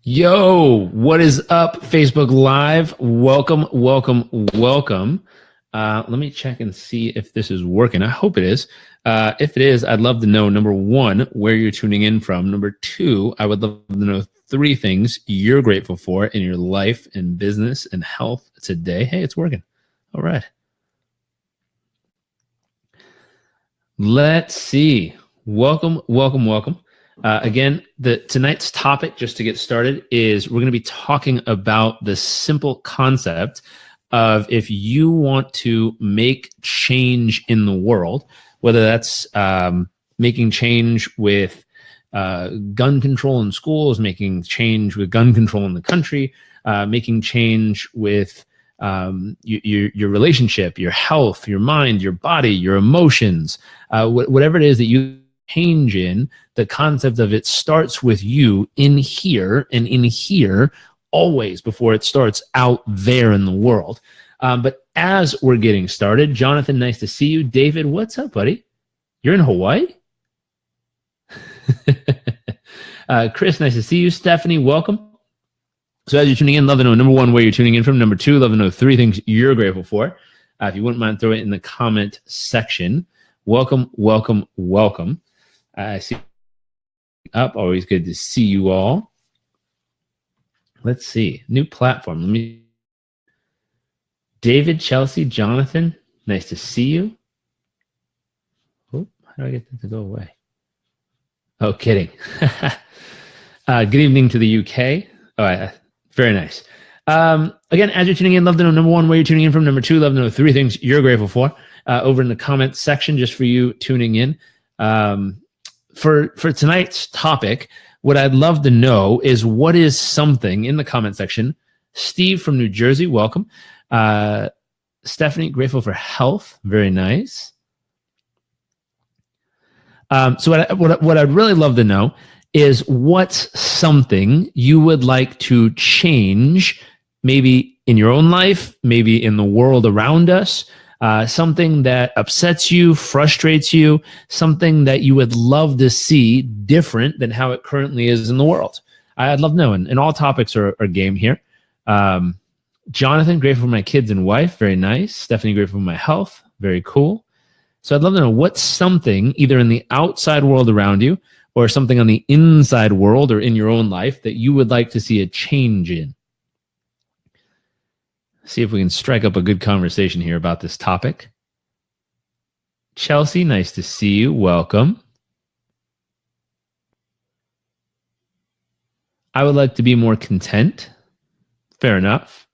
Yo, what is up, Facebook Live? Welcome, welcome, welcome. Let me check and see if this is working. I hope it is. If it is, I'd love to know, number one, where you're tuning in from. Number two, I would love to know three things you're grateful for in your life and business and health today. Hey, it's working. All right. Let's see. Welcome, welcome, welcome. Again, tonight's topic, just to get started, is we're going to be talking about the simple concept of if you want to make change in the world, whether that's making change with gun control in schools, making change with gun control in the country, making change with your relationship, your health, your mind, your body, your emotions, whatever it is that you change in, the concept of it starts with you in here and in here always before it starts out there in the world. But as we're getting started, Jonathan, nice to see you. David, what's up, buddy? You're in Hawaii? Chris, nice to see you. Stephanie, welcome. So as you're tuning in, love to know, number one, where you're tuning in from. Number two, love to know three things you're grateful for. If you wouldn't mind, throw it in the comment section. Welcome, welcome, welcome. I see up. Always good to see you all. Let's see. New platform. Let me. David, Chelsea, Jonathan, nice to see you. Oh, how do I get that to go away? Oh, kidding. Good evening to the UK. Oh, very nice. Again, as you're tuning in, love to know, number one, where you're tuning in from. Number two, love to know three things you're grateful for. Over in the comments section, just for you tuning in. For tonight's topic, what I'd love to know is what is something in the comment section. Steve from New Jersey, welcome. Stephanie, grateful for health. Very nice. So what I'd really love to know is what's something you would like to change, maybe in your own life, maybe in the world around us, something that upsets you, frustrates you, something that you would love to see different than how it currently is in the world. I'd love to know, and all topics are game here. Jonathan, grateful for my kids and wife. Very nice. Stephanie, grateful for my health. Very cool. So I'd love to know what's something either in the outside world around you or something on the inside world or in your own life that you would like to see a change in. See if we can strike up a good conversation here about this topic. Chelsea, nice to see you. Welcome. I would like to be more content. Fair enough.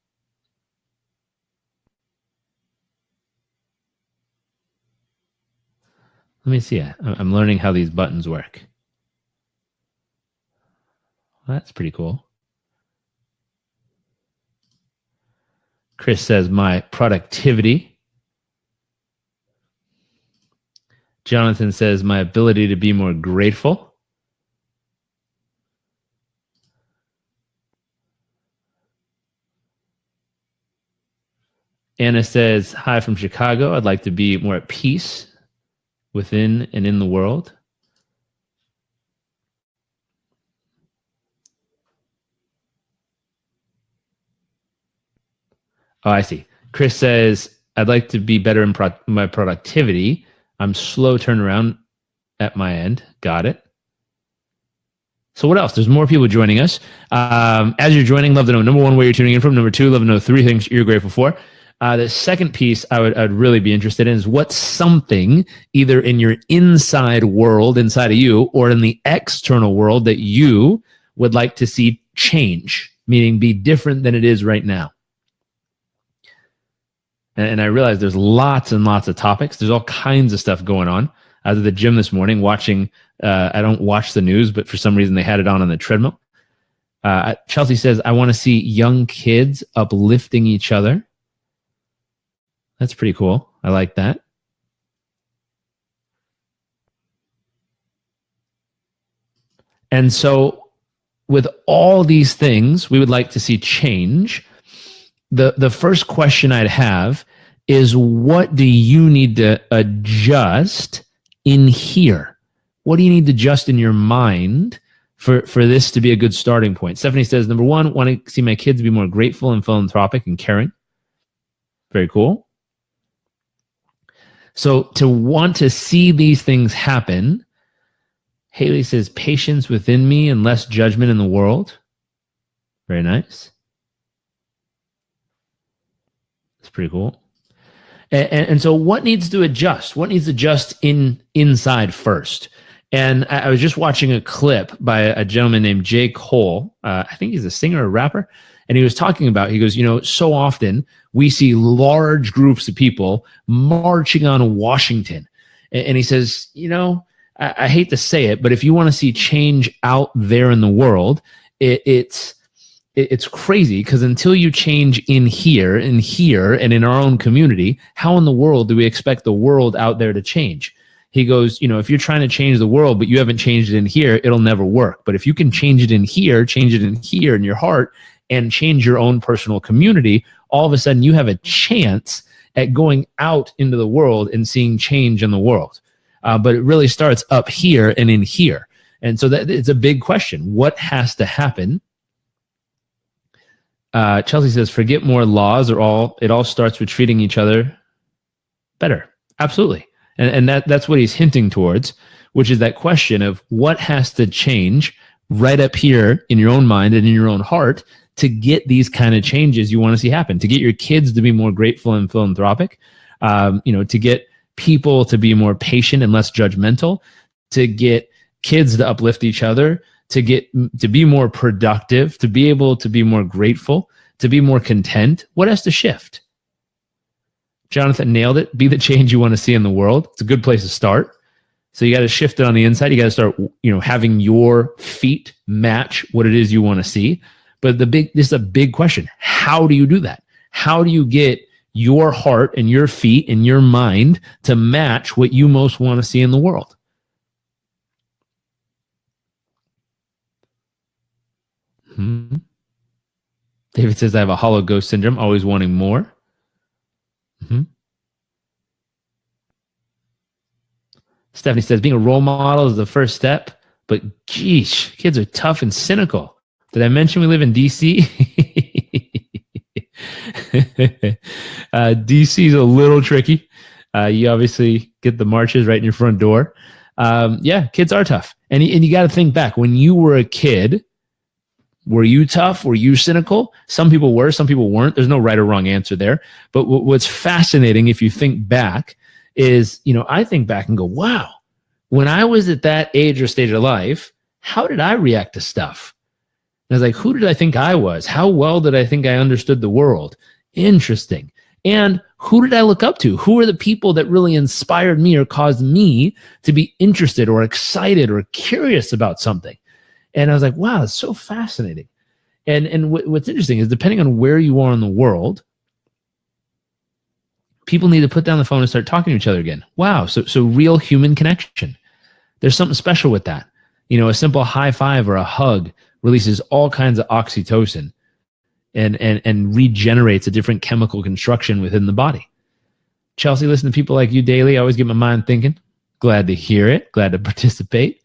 Let me see. I'm learning how these buttons work. Well, that's pretty cool. Chris says my productivity. Jonathan says my ability to be more grateful. Anna says, hi from Chicago. I'd like to be more at peace within and in the world. Oh, I see. Chris says, I'd like to be better in my productivity. I'm slow turnaround at my end. Got it. So what else? There's more people joining us. As you're joining, love to know, number one, where you're tuning in from. Number two, love to know three things you're grateful for. The second piece I'd really be interested in is what's something either in your inside world, inside of you, or in the external world that you would like to see change, meaning be different than it is right now. And I realize there's lots and lots of topics. There's all kinds of stuff going on. I was at the gym this morning watching, I don't watch the news, but for some reason they had it on the treadmill. Chelsea says, I want to see young kids uplifting each other. That's pretty cool. I like that. And so with all these things we would like to see change, the first question I'd have is, what do you need to adjust in here? What do you need to adjust in your mind for this to be a good starting point? Stephanie says, number one, want to see my kids be more grateful and philanthropic and caring. Very cool. So to want to see these things happen, Haley says, patience within me and less judgment in the world. Very nice. That's pretty cool. And so what needs to adjust? What needs to adjust inside first? And I was just watching a clip by a gentleman named J. Cole. I think he's a singer or rapper. And he was talking about, he goes, so often we see large groups of people marching on Washington. And he says, I hate to say it, but if you want to see change out there in the world, it's crazy, because until you change in here, and in our own community, how in the world do we expect the world out there to change? He goes, if you're trying to change the world, but you haven't changed it in here, it'll never work. But if you can change it in here in your heart, and change your own personal community, all of a sudden you have a chance at going out into the world and seeing change in the world. But it really starts up here and in here. And so that it's a big question. What has to happen? Chelsea says, forget more laws, or it all starts with treating each other better. Absolutely. And that's what he's hinting towards, which is that question of what has to change right up here in your own mind and in your own heart to get these kind of changes you want to see happen, to get your kids to be more grateful and philanthropic, to get people to be more patient and less judgmental, to get kids to uplift each other, to be more productive, to be able to be more grateful, to be more content. What has to shift? Jonathan nailed it. Be the change you want to see in the world. It's a good place to start. So you got to shift it on the inside. You got to start, having your feet match what it is you want to see. But this is a big question. How do you do that? How do you get your heart and your feet and your mind to match what you most want to see in the world? David says, I have a hollow ghost syndrome, always wanting more. Stephanie says, being a role model is the first step, but geesh, kids are tough and cynical. Did I mention we live in DC? DC is a little tricky. You obviously get the marches right in your front door. Kids are tough. And you got to think back. When you were a kid, were you tough? Were you cynical? Some people were, some people weren't. There's no right or wrong answer there. But what's fascinating, if you think back, is, I think back and go, wow, when I was at that age or stage of life, how did I react to stuff? And I was like, who did I think I was? How well did I think I understood the world? Interesting. And who did I look up to? Who are the people that really inspired me or caused me to be interested or excited or curious about something? And I was like, wow, that's so fascinating. And what's interesting is, depending on where you are in the world, people need to put down the phone and start talking to each other again. Wow. So real human connection. There's something special with that. A simple high five or a hug releases all kinds of oxytocin and regenerates a different chemical construction within the body. Chelsea, listen to people like you daily. I always get my mind thinking. Glad to hear it. Glad to participate.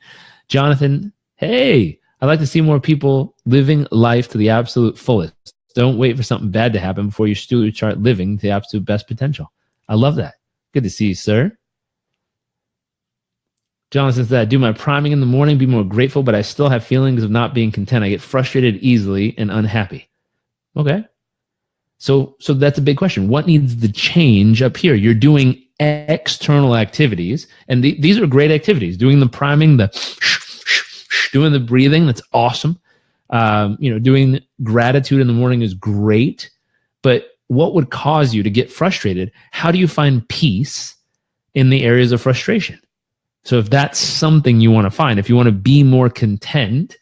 Jonathan, hey, I'd like to see more people living life to the absolute fullest. Don't wait for something bad to happen before you start living to the absolute best potential. I love that. Good to see you, sir. Jonathan says, I do my priming in the morning, be more grateful, but I still have feelings of not being content. I get frustrated easily and unhappy. Okay. So that's a big question. What needs to change up here? You're doing external activities, and these are great activities. Doing the priming, doing the breathing, that's awesome. Doing gratitude in the morning is great. But what would cause you to get frustrated? How do you find peace in the areas of frustration? So if that's something you want to find, if you want to be more content,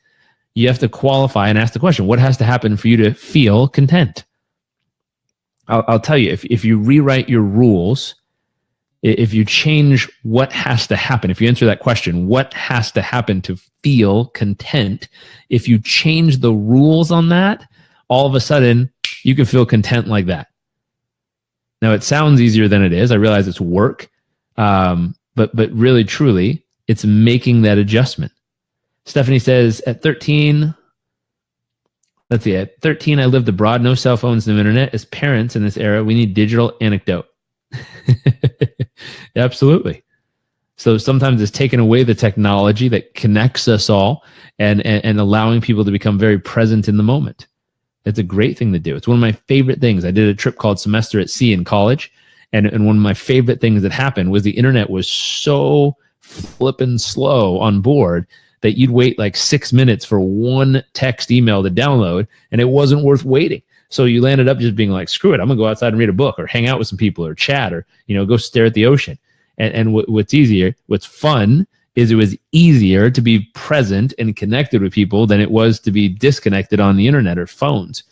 you have to qualify and ask the question, what has to happen for you to feel content? I'll tell you, if you rewrite your rules, if you change what has to happen, if you answer that question, what has to happen to feel content? If you change the rules on that, all of a sudden you can feel content like that. Now, it sounds easier than it is. I realize it's work. But really, truly, it's making that adjustment. Stephanie says, at 13, let's see, at 13, I lived abroad, no cell phones, no internet. As parents in this era, we need digital anecdote. Absolutely. So sometimes it's taking away the technology that connects us all and allowing people to become very present in the moment. It's a great thing to do. It's one of my favorite things. I did a trip called Semester at Sea in college, and one of my favorite things that happened was the internet was so flippin' slow on board that you'd wait like 6 minutes for one text email to download, and it wasn't worth waiting. So you landed up just being like, screw it, I'm gonna go outside and read a book or hang out with some people or chat or, go stare at the ocean. And what's fun is it was easier to be present and connected with people than it was to be disconnected on the internet or phones.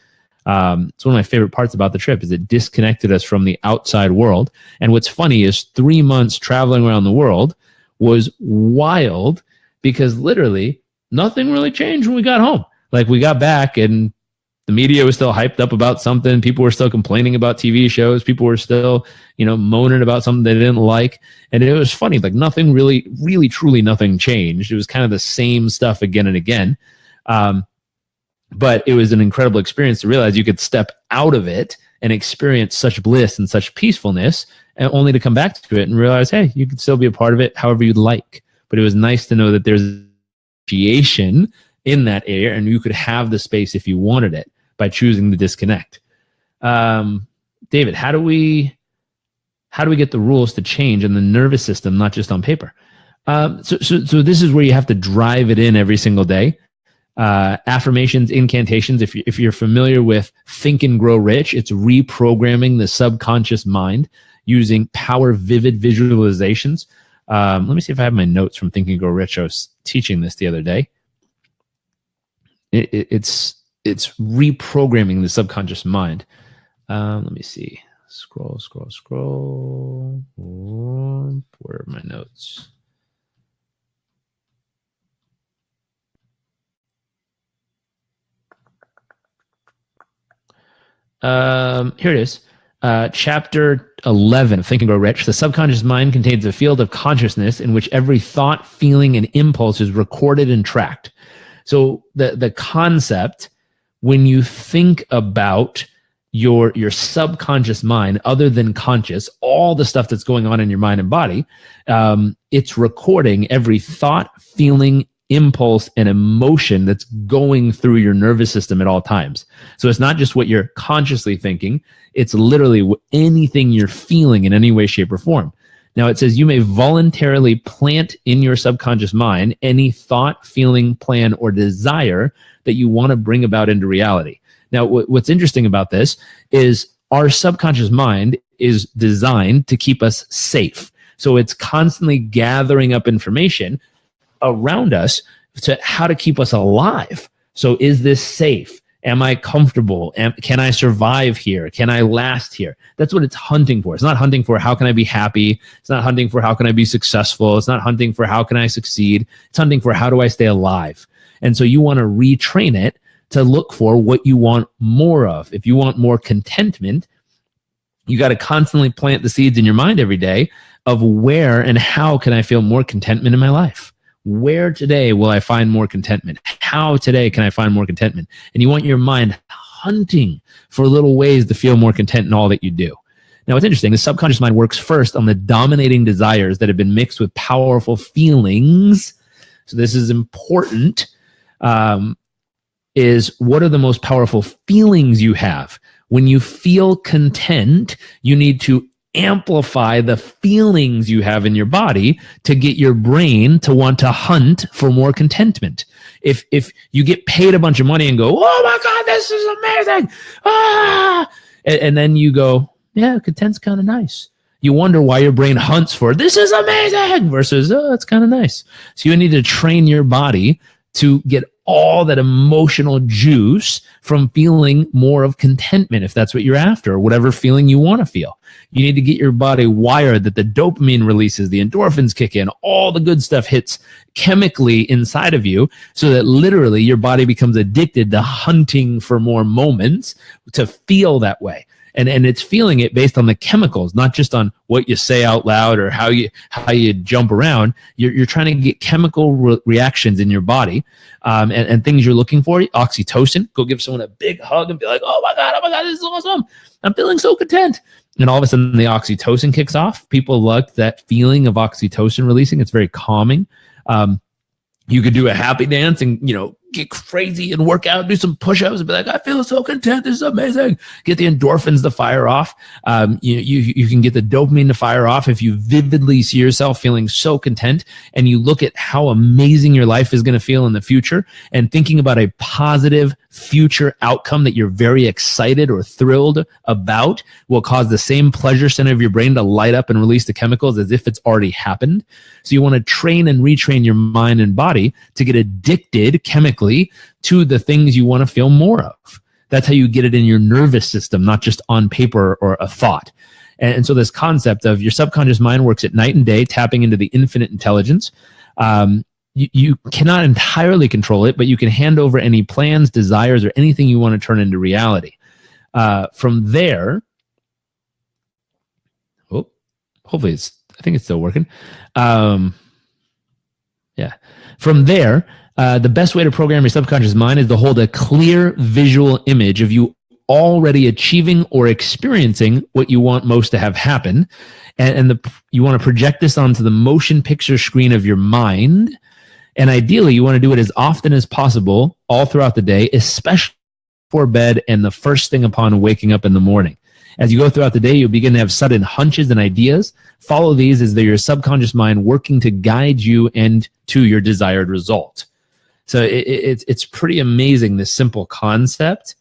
It's one of my favorite parts about the trip is it disconnected us from the outside world. And what's funny is 3 months traveling around the world was wild because literally nothing really changed when we got home. Like we got back and the media was still hyped up about something. People were still complaining about TV shows. People were still, moaning about something they didn't like. And it was funny, like nothing really, truly nothing changed. It was kind of the same stuff again and again. But it was an incredible experience to realize you could step out of it and experience such bliss and such peacefulness, and only to come back to it and realize, hey, you could still be a part of it however you'd like. But it was nice to know that there's appreciation in that area, and you could have the space if you wanted it by choosing to disconnect. David, how do we get the rules to change in the nervous system, not just on paper? So this is where you have to drive it in every single day. Affirmations, incantations. If you're familiar with Think and Grow Rich, it's reprogramming the subconscious mind using power vivid visualizations. Let me see if I have my notes from Think and Grow Rich. I was teaching this the other day. It's reprogramming the subconscious mind. Let me see. Scroll. Where are my notes? Here it is. Chapter 11 of Think and Grow Rich. The subconscious mind contains a field of consciousness in which every thought, feeling, and impulse is recorded and tracked. So the concept, when you think about your subconscious mind, other than conscious, all the stuff that's going on in your mind and body, it's recording every thought, feeling, impulse, and emotion that's going through your nervous system at all times. So it's not just what you're consciously thinking, it's literally anything you're feeling in any way, shape, or form. Now it says you may voluntarily plant in your subconscious mind any thought, feeling, plan, or desire that you want to bring about into reality. Now, what's interesting about this is our subconscious mind is designed to keep us safe. So it's constantly gathering up information around us to how to keep us alive. So is this safe? Am I comfortable? Can I survive here? Can I last here? That's what it's hunting for. It's not hunting for how can I be happy. It's not hunting for how can I be successful. It's not hunting for how can I succeed. It's hunting for how do I stay alive. And so you want to retrain it to look for what you want more of. If you want more contentment, you got to constantly plant the seeds in your mind every day of where and how can I feel more contentment in my life? Where today will I find more contentment? How today can I find more contentment? And you want your mind hunting for little ways to feel more content in all that you do. Now, it's interesting. The subconscious mind works first on the dominating desires that have been mixed with powerful feelings. So this is important. Is what are the most powerful feelings you have? When you feel content, you need to amplify the feelings you have in your body to get your brain to want to hunt for more contentment. If you get paid a bunch of money and go, oh my God, this is amazing. And then you go, yeah, content's kind of nice. You wonder why your brain hunts for, this is amazing versus, oh, it's kind of nice. So you need to train your body to get all that emotional juice from feeling more of contentment, if that's what you're after, or whatever feeling you want to feel. You need to get your body wired that the dopamine releases, the endorphins kick in, all the good stuff hits chemically inside of you so that literally your body becomes addicted to hunting for more moments to feel that way. And it's feeling it based on the chemicals, not just on what you say out loud or how you jump around. You're trying to get chemical reactions in your body, and things you're looking for. Oxytocin. Go give someone a big hug and be like, oh my God, this is awesome. I'm feeling so content. And all of a sudden the oxytocin kicks off. People like that feeling of oxytocin releasing. It's very calming. You could do a happy dance and, get crazy and work out, do some push-ups and be like, I feel so content. This is amazing. Get the endorphins to fire off. You can get the dopamine to fire off if you vividly see yourself feeling so content and you look at how amazing your life is going to feel in the future and thinking about a positive future outcome that you're very excited or thrilled about will cause the same pleasure center of your brain to light up and release the chemicals as if it's already happened. So you want to train and retrain your mind and body to get addicted chemically to the things you want to feel more of. That's how you get it in your nervous system, not just on paper or a thought. And so this concept of your subconscious mind works at night and day, tapping into the infinite intelligence. You cannot entirely control it, but you can hand over any plans, desires, or anything you want to turn into reality. From there, hopefully I think it's still working. From there, the best way to program your subconscious mind is to hold a clear visual image of you already achieving or experiencing what you want most to have happen. And you want to project this onto the motion picture screen of your mind. And ideally, you want to do it as often as possible all throughout the day, especially before bed and the first thing upon waking up in the morning. As you go throughout the day, you'll begin to have sudden hunches and ideas. Follow these as they're your subconscious mind working to guide you and to your desired result. So it's pretty amazing, this simple concept,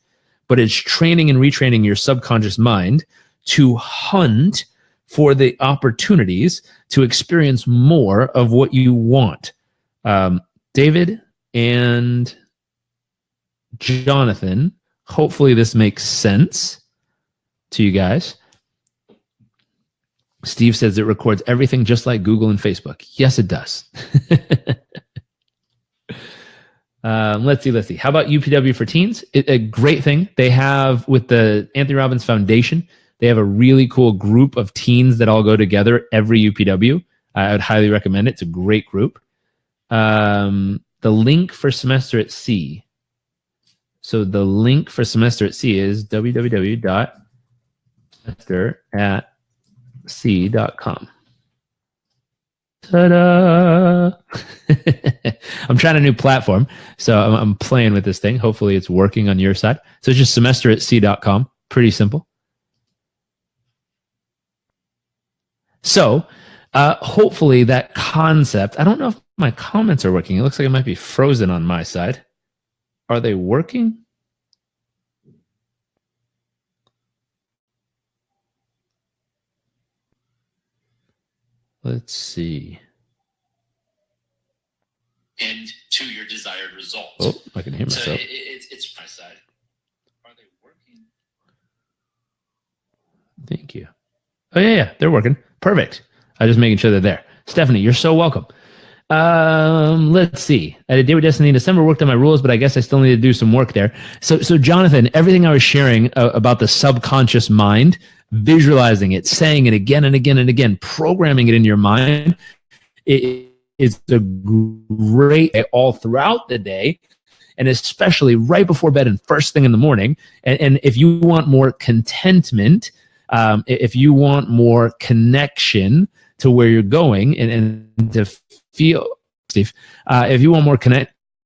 but it's training and retraining your subconscious mind to hunt for the opportunities to experience more of what you want. David and Jonathan, hopefully this makes sense to you guys. Steve says it records everything just like Google and Facebook. Yes, it does. Let's see. How about UPW for Teens? A great thing. They have, with the Anthony Robbins Foundation, they have a really cool group of teens that all go together every UPW. I would highly recommend it. It's a great group. The link for Semester at Sea. So the link for Semester at Sea is www.semesteratSea.com. Ta-da! I'm trying a new platform, so I'm playing with this thing. Hopefully it's working on your side. So it's just semesteratsea.com. Pretty simple. So hopefully that concept, I don't know if my comments are working. It looks like it might be frozen on my side. Are they working? Let's see. And to your desired result. Oh, I can hear myself. So it's my side. Are they working? Thank you. Oh, yeah, they're working. Perfect. I'm just making sure they're there. Stephanie, you're so welcome. Let's see. I did Day with Destiny in December, worked on my rules, but I guess I still need to do some work there. So Jonathan, everything I was sharing about the subconscious mind, visualizing it, saying it again and again and again, programming it in your mind, it's a great all throughout the day, and especially right before bed and first thing in the morning. And if you want more contentment, if you want more connection to where you're going and to feel, Steve, if you want more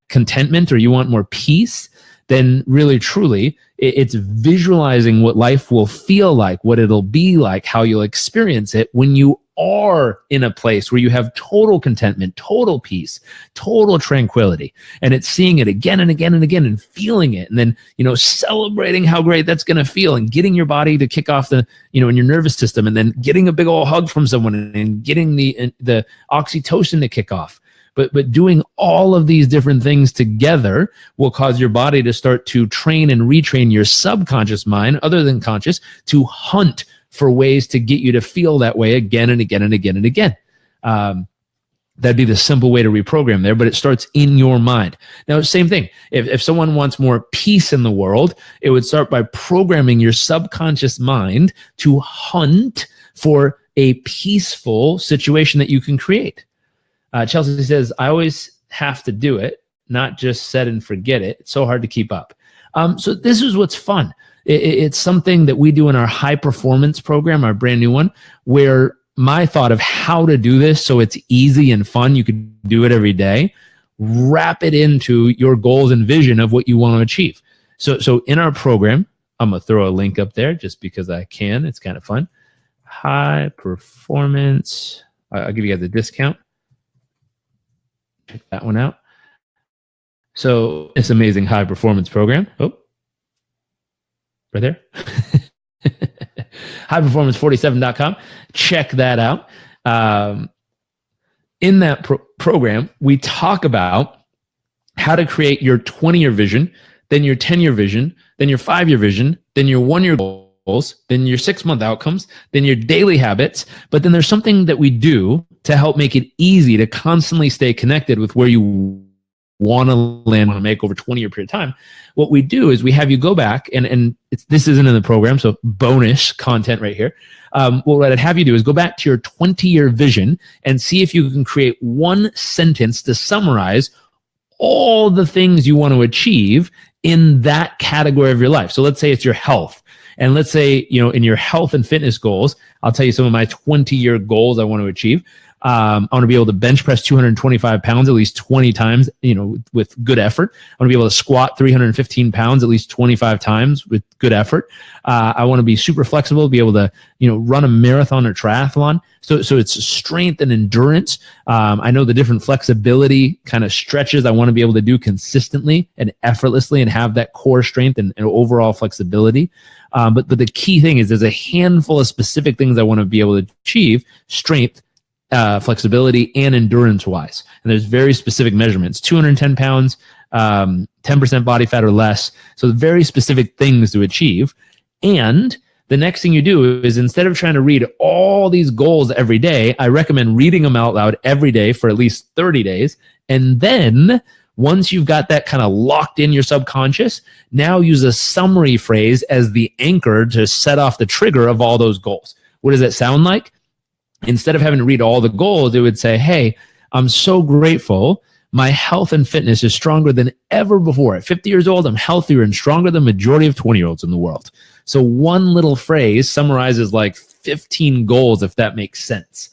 contentment or you want more peace, then really, truly, it's visualizing what life will feel like, what it'll be like, how you'll experience it when you are in a place where you have total contentment, total peace, total tranquility. And it's seeing it again and again and again and feeling it. And then, celebrating how great that's going to feel and getting your body to kick off in your nervous system, and then getting a big old hug from someone and getting the oxytocin to kick off. But doing all of these different things together will cause your body to start to train and retrain your subconscious mind, other than conscious, to hunt for ways to get you to feel that way again and again and again and again. That'd be the simple way to reprogram there, but it starts in your mind. Now, same thing. If someone wants more peace in the world, it would start by programming your subconscious mind to hunt for a peaceful situation that you can create. Chelsea says, I always have to do it, not just set and forget it. It's so hard to keep up. So this is what's fun. It's something that we do in our high performance program, our brand new one, where my thought of how to do this so it's easy and fun, you could do it every day, wrap it into your goals and vision of what you want to achieve. So in our program, I'm going to throw a link up there just because I can. It's kind of fun. High performance. I'll give you guys a discount. Check that one out. So it's amazing high performance program. Oh, right there. highperformance47.com. Check that out. In that program, we talk about how to create your 20-year vision, then your 10-year vision, then your 5-year vision, then your 1-year goals, then your 6-month outcomes, then your daily habits. But then there's something that we do to help make it easy to constantly stay connected with where you want to land, want to make over 20-year period of time. What we do is we have you go back, and this isn't in the program, so bonus content right here. What I'd have you do is go back to your 20-year vision and see if you can create one sentence to summarize all the things you want to achieve in that category of your life. So let's say it's your health. And let's say, in your health and fitness goals, I'll tell you some of my 20-year goals I want to achieve. I want to be able to bench press 225 pounds at least 20 times, with good effort. I want to be able to squat 315 pounds at least 25 times with good effort. I want to be super flexible, be able to, run a marathon or triathlon. So it's strength and endurance. I know the different flexibility kind of stretches I want to be able to do consistently and effortlessly and have that core strength and overall flexibility. But the key thing is there's a handful of specific things I want to be able to achieve: strength, flexibility, and endurance wise. And there's very specific measurements: 210 pounds, 10% body fat or less. So very specific things to achieve. And the next thing you do is, instead of trying to read all these goals every day, I recommend reading them out loud every day for at least 30 days. And then once you've got that kind of locked in your subconscious, now use a summary phrase as the anchor to set off the trigger of all those goals. What does that sound like? Instead of having to read all the goals, it would say, hey, I'm so grateful. My health and fitness is stronger than ever before. At 50 years old, I'm healthier and stronger than the majority of 20-year-olds in the world. So one little phrase summarizes like 15 goals, if that makes sense.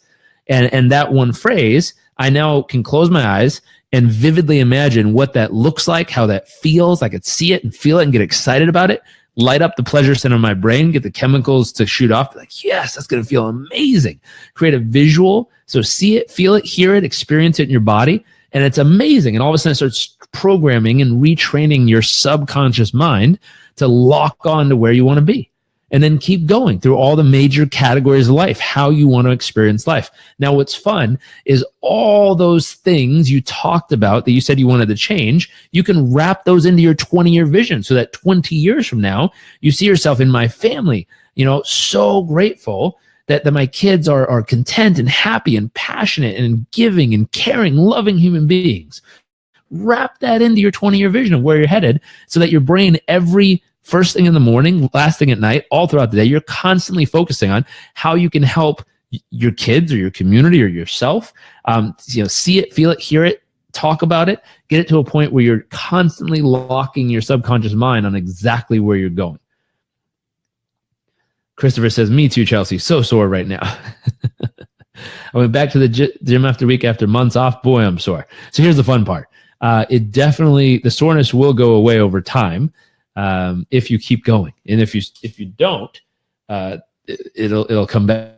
And that one phrase, I now can close my eyes and vividly imagine what that looks like, how that feels. I could see it and feel it and get excited about it. Light up the pleasure center in my brain, get the chemicals to shoot off. Like, yes, that's going to feel amazing. Create a visual. So see it, feel it, hear it, experience it in your body. And it's amazing. And all of a sudden it starts programming and retraining your subconscious mind to lock on to where you want to be. And then keep going through all the major categories of life, how you want to experience life. Now, what's fun is all those things you talked about that you said you wanted to change, you can wrap those into your 20-year vision so that 20 years from now, you see yourself in my family, so grateful that my kids are content and happy and passionate and giving and caring, loving human beings. Wrap that into your 20-year vision of where you're headed so that your brain, every first thing in the morning, last thing at night, all throughout the day, you're constantly focusing on how you can help your kids or your community or yourself, see it, feel it, hear it, talk about it, get it to a point where you're constantly locking your subconscious mind on exactly where you're going. Christopher says, me too, Chelsea. So sore right now. I went back to the gym after week after months off. Boy, I'm sore. So here's the fun part. The soreness will go away over time. If you keep going, and if you don't, it'll come back.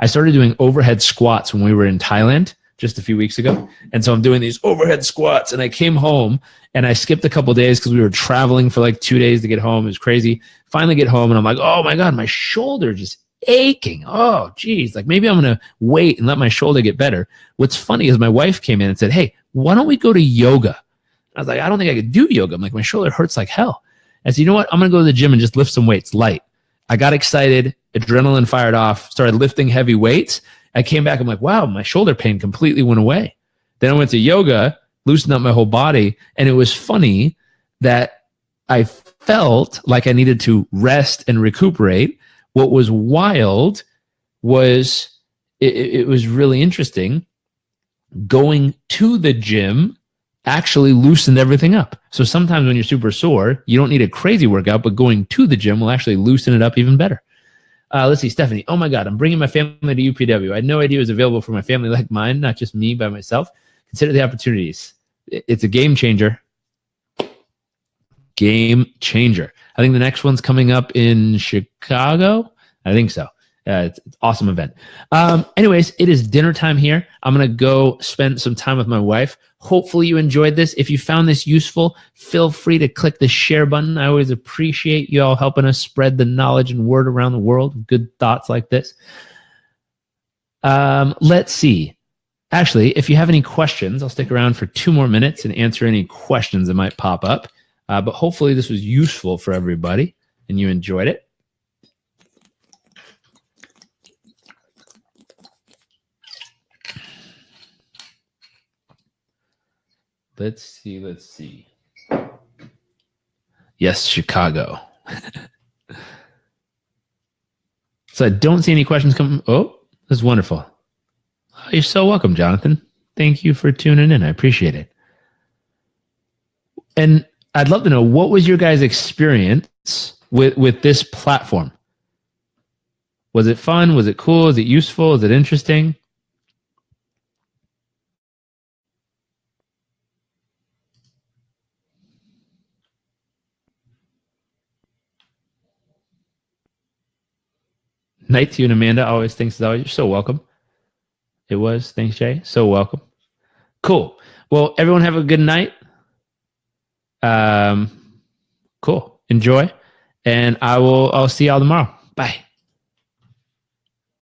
I started doing overhead squats when we were in Thailand just a few weeks ago, and so I'm doing these overhead squats. And I came home and I skipped a couple days because we were traveling for like 2 days to get home. It was crazy. Finally get home and I'm like, oh my god, my shoulder just aching. Oh geez, like maybe I'm gonna wait and let my shoulder get better. What's funny is my wife came in and said, hey, why don't we go to yoga? I was like, I don't think I could do yoga. I'm like, my shoulder hurts like hell. I said, you know what? I'm going to go to the gym and just lift some weights light. I got excited. Adrenaline fired off, started lifting heavy weights. I came back. I'm like, wow, my shoulder pain completely went away. Then I went to yoga, loosened up my whole body. And it was funny that I felt like I needed to rest and recuperate. What was wild was it was really interesting. Going to the gym actually loosened everything up. So sometimes when you're super sore, you don't need a crazy workout, but going to the gym will actually loosen it up even better. Let's see, Stephanie. Oh my God, I'm bringing my family to UPW. I had no idea it was available for my family like mine, not just me by myself. Consider the opportunities. It's a game changer. Game changer. I think the next one's coming up in Chicago. I think so. It's an awesome event. Anyways, it is dinner time here. I'm going to go spend some time with my wife. Hopefully you enjoyed this. If you found this useful, feel free to click the share button. I always appreciate you all helping us spread the knowledge and word around the world with good thoughts like this. Let's see. Actually, if you have any questions, I'll stick around for 2 more minutes and answer any questions that might pop up. But hopefully this was useful for everybody and you enjoyed it. Let's see. Yes, Chicago. So I don't see any questions come. Oh, that's wonderful. Oh, you're so welcome, Jonathan. Thank you for tuning in. I appreciate it. And I'd love to know, what was your guys' experience with this platform? Was it fun? Was it cool? Is it useful? Is it interesting? Night to you and Amanda. Always, thanks as always. You're so welcome. It was. Thanks, Jay. So welcome. Cool. Well, everyone have a good night. Cool. Enjoy. And I'll see y'all tomorrow. Bye.